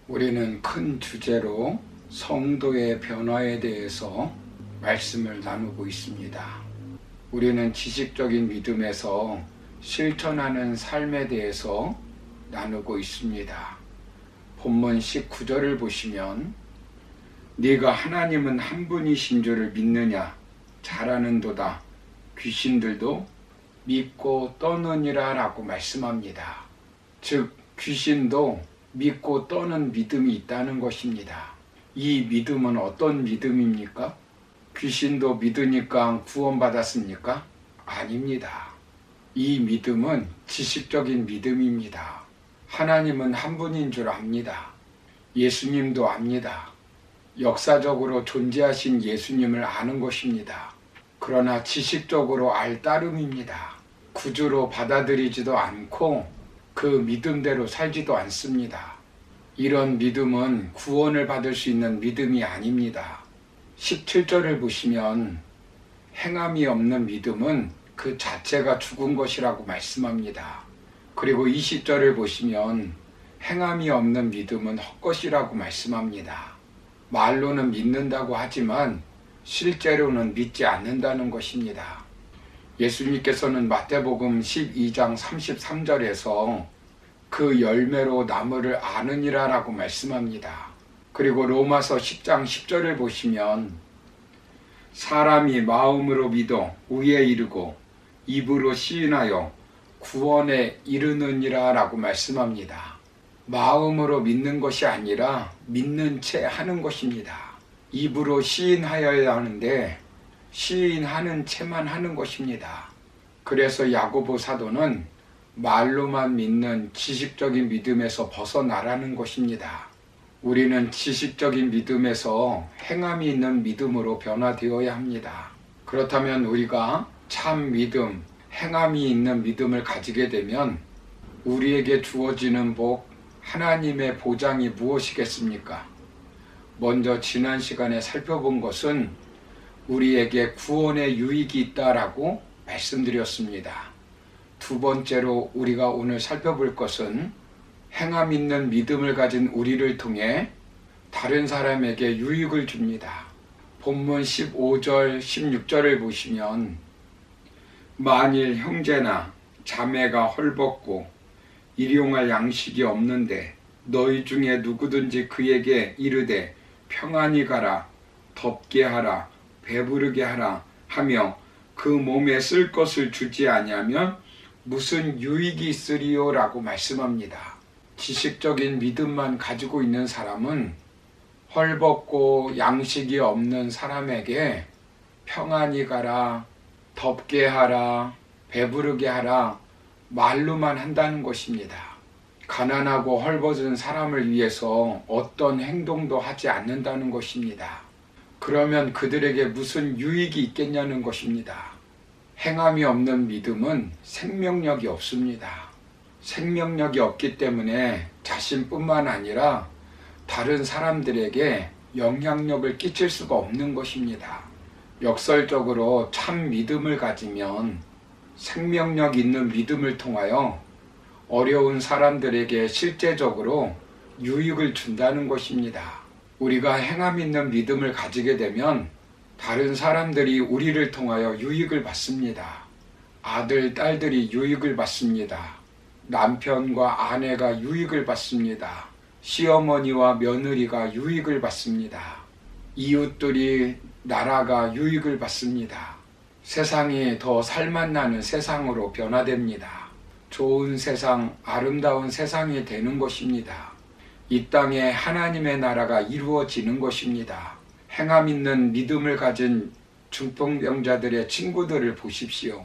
우리는 큰 주제로 성도의 변화에 대해서 말씀을 나누고 있습니다. 우리는 지식적인 믿음에서 실천하는 삶에 대해서 나누고 있습니다. 본문 19절을 보시면 네가 하나님은 한 분이신 줄을 믿느냐 잘하는도다 귀신들도 믿고 떠느니라 라고 말씀합니다. 즉 귀신도 믿고 떠는 믿음이 있다는 것입니다. 이 믿음은 어떤 믿음입니까? 귀신도 믿으니까 구원받았습니까? 아닙니다. 이 믿음은 지식적인 믿음입니다. 하나님은 한 분인 줄 압니다. 예수님도 압니다. 역사적으로 존재하신 예수님을 아는 것입니다. 그러나 지식적으로 알 따름입니다. 구주로 받아들이지도 않고 그 믿음대로 살지도 않습니다. 이런 믿음은 구원을 받을 수 있는 믿음이 아닙니다. 17절을 보시면 행함이 없는 믿음은 그 자체가 죽은 것이라고 말씀합니다. 그리고 20절을 보시면 행함이 없는 믿음은 헛것이라고 말씀합니다. 말로는 믿는다고 하지만 실제로는 믿지 않는다는 것입니다. 예수님께서는 마태복음 12장 33절에서 그 열매로 나무를 아느니라 라고 말씀합니다. 그리고 로마서 10장 10절을 보시면 사람이 마음으로 믿어 의에 이르고 입으로 시인하여 구원에 이르느니라 라고 말씀합니다. 마음으로 믿는 것이 아니라 믿는 채 하는 것입니다. 입으로 시인하여야 하는데 시인하는 채만 하는 것입니다. 그래서 야고보 사도는 말로만 믿는 지식적인 믿음에서 벗어나라는 것입니다. 우리는 지식적인 믿음에서 행함이 있는 믿음으로 변화되어야 합니다. 그렇다면 우리가 참 믿음, 행함이 있는 믿음을 가지게 되면 우리에게 주어지는 복, 하나님의 보장이 무엇이겠습니까? 먼저 지난 시간에 살펴본 것은 우리에게 구원의 유익이 있다라고 말씀드렸습니다. 두 번째로 우리가 오늘 살펴볼 것은 행함 있는 믿음을 가진 우리를 통해 다른 사람에게 유익을 줍니다. 본문 15절, 16절을 보시면 만일 형제나 자매가 헐벗고 일용할 양식이 없는데 너희 중에 누구든지 그에게 이르되 평안히 가라, 덥게 하라, 배부르게 하라 하며 그 몸에 쓸 것을 주지 아니하면 무슨 유익이 있으리요 라고 말씀합니다. 지식적인 믿음만 가지고 있는 사람은 헐벗고 양식이 없는 사람에게 평안히 가라, 덥게 하라, 배부르게 하라 말로만 한다는 것입니다. 가난하고 헐벗은 사람을 위해서 어떤 행동도 하지 않는다는 것입니다. 그러면 그들에게 무슨 유익이 있겠냐는 것입니다. 행함이 없는 믿음은 생명력이 없습니다. 생명력이 없기 때문에 자신뿐만 아니라 다른 사람들에게 영향력을 끼칠 수가 없는 것입니다. 역설적으로 참 믿음을 가지면 생명력 있는 믿음을 통하여 어려운 사람들에게 실제적으로 유익을 준다는 것입니다. 우리가 행함 있는 믿음을 가지게 되면 다른 사람들이 우리를 통하여 유익을 받습니다. 아들, 딸들이 유익을 받습니다. 남편과 아내가 유익을 받습니다. 시어머니와 며느리가 유익을 받습니다. 이웃들이, 나라가 유익을 받습니다. 세상이 더 살맛나는 세상으로 변화됩니다. 좋은 세상, 아름다운 세상이 되는 것입니다. 이 땅에 하나님의 나라가 이루어지는 것입니다. 행함 있는 믿음을 가진 중풍병자들의 친구들을 보십시오.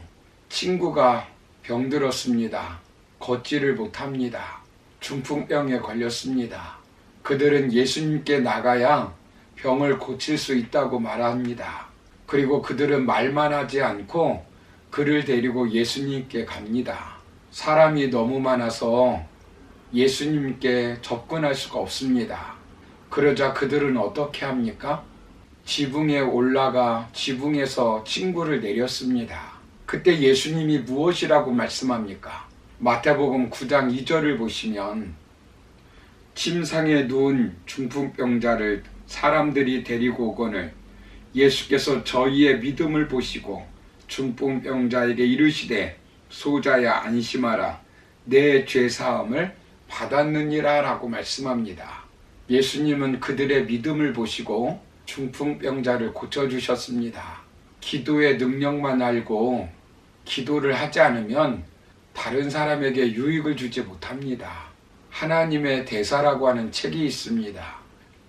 친구가 병들었습니다. 걷지를 못합니다. 중풍병에 걸렸습니다. 그들은 예수님께 나가야 병을 고칠 수 있다고 말합니다. 그리고 그들은 말만 하지 않고 그를 데리고 예수님께 갑니다. 사람이 너무 많아서 예수님께 접근할 수가 없습니다. 그러자 그들은 어떻게 합니까? 지붕에 올라가 지붕에서 친구를 내렸습니다. 그때 예수님이 무엇이라고 말씀합니까? 마태복음 9장 2절을 보시면 침상에 누운 중풍병자를 사람들이 데리고 오거늘 예수께서 저희의 믿음을 보시고 중풍병자에게 이르시되 소자야 안심하라 내 죄사함을 받았느니라 라고 말씀합니다. 예수님은 그들의 믿음을 보시고 중풍병자를 고쳐주셨습니다. 기도의 능력만 알고 기도를 하지 않으면 다른 사람에게 유익을 주지 못합니다. 하나님의 대사라고 하는 책이 있습니다.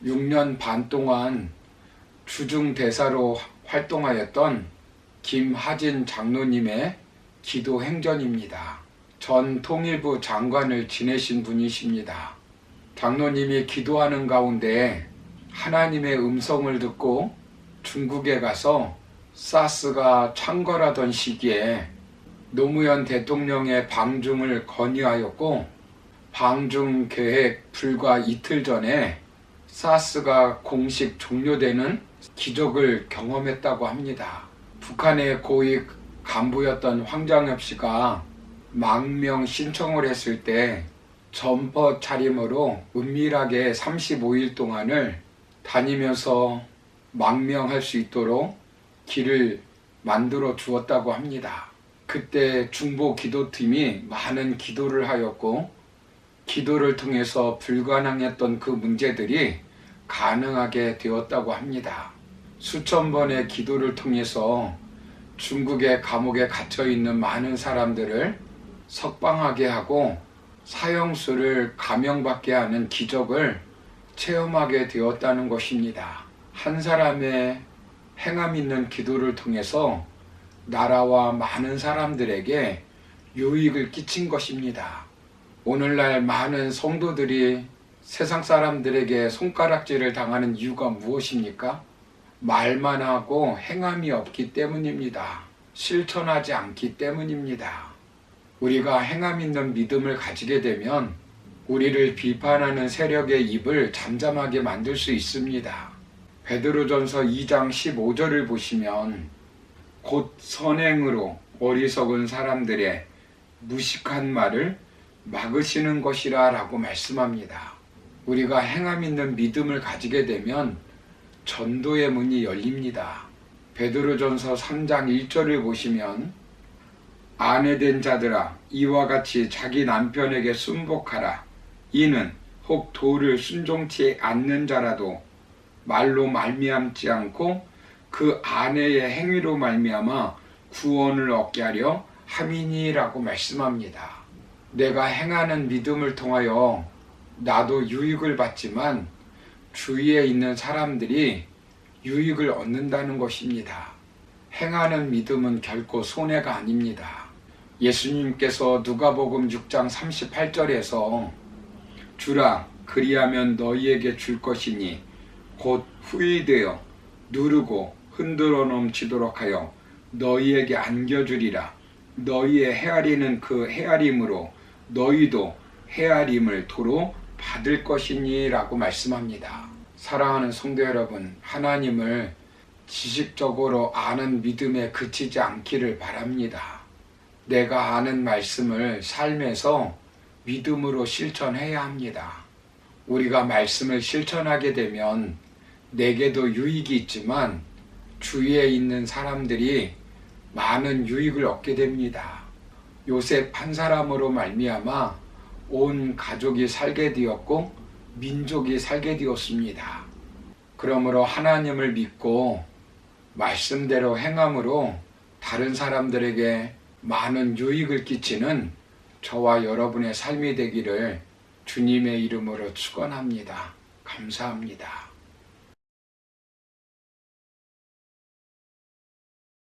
6년 반 동안 주중 대사로 활동하였던 김하진 장로님의 기도 행전입니다. 전 통일부 장관을 지내신 분이십니다. 장로님이 기도하는 가운데 하나님의 음성을 듣고 중국에 가서 사스가 창궐하던 시기에 노무현 대통령의 방중을 건의하였고 방중 계획 불과 이틀 전에 사스가 공식 종료되는 기적을 경험했다고 합니다. 북한의 고위 간부였던 황장엽 씨가 망명 신청을 했을 때 점퍼 차림으로 은밀하게 35일 동안을 다니면서 망명할 수 있도록 길을 만들어 주었다고 합니다. 그때 중보 기도팀이 많은 기도를 하였고 기도를 통해서 불가능했던 그 문제들이 가능하게 되었다고 합니다. 수천 번의 기도를 통해서 중국의 감옥에 갇혀 있는 많은 사람들을 석방하게 하고 사형수를 감형받게 하는 기적을 체험하게 되었다는 것입니다. 한 사람의 행함 있는 기도를 통해서 나라와 많은 사람들에게 유익을 끼친 것입니다. 오늘날 많은 성도들이 세상 사람들에게 손가락질을 당하는 이유가 무엇입니까? 말만 하고 행함이 없기 때문입니다. 실천하지 않기 때문입니다. 우리가 행함 있는 믿음을 가지게 되면 우리를 비판하는 세력의 입을 잠잠하게 만들 수 있습니다. 베드로전서 2장 15절을 보시면 곧 선행으로 어리석은 사람들의 무식한 말을 막으시는 것이라 라고 말씀합니다. 우리가 행함 있는 믿음을 가지게 되면 전도의 문이 열립니다. 베드로전서 3장 1절을 보시면 아내된 자들아 이와 같이 자기 남편에게 순복하라. 이는 혹 도를 순종치 않는 자라도 말로 말미암지 않고 그 아내의 행위로 말미암아 구원을 얻게 하려 함이니라고 말씀합니다. 내가 행하는 믿음을 통하여 나도 유익을 받지만 주위에 있는 사람들이 유익을 얻는다는 것입니다. 행하는 믿음은 결코 손해가 아닙니다. 예수님께서 누가복음 6장 38절에서 주라 그리하면 너희에게 줄 것이니 곧 후히되어 누르고 흔들어 넘치도록 하여 너희에게 안겨주리라. 너희의 헤아리는 그 헤아림으로 너희도 헤아림을 도로 받을 것이니 라고 말씀합니다. 사랑하는 성도 여러분, 하나님을 지식적으로 아는 믿음에 그치지 않기를 바랍니다. 내가 아는 말씀을 삶에서 믿음으로 실천해야 합니다. 우리가 말씀을 실천하게 되면 내게도 유익이 있지만 주위에 있는 사람들이 많은 유익을 얻게 됩니다. 요셉 한 사람으로 말미암아 온 가족이 살게 되었고 민족이 살게 되었습니다. 그러므로 하나님을 믿고 말씀대로 행함으로 다른 사람들에게 많은 유익을 끼치는 저와 여러분의 삶이 되기를 주님의 이름으로 축원합니다. 감사합니다.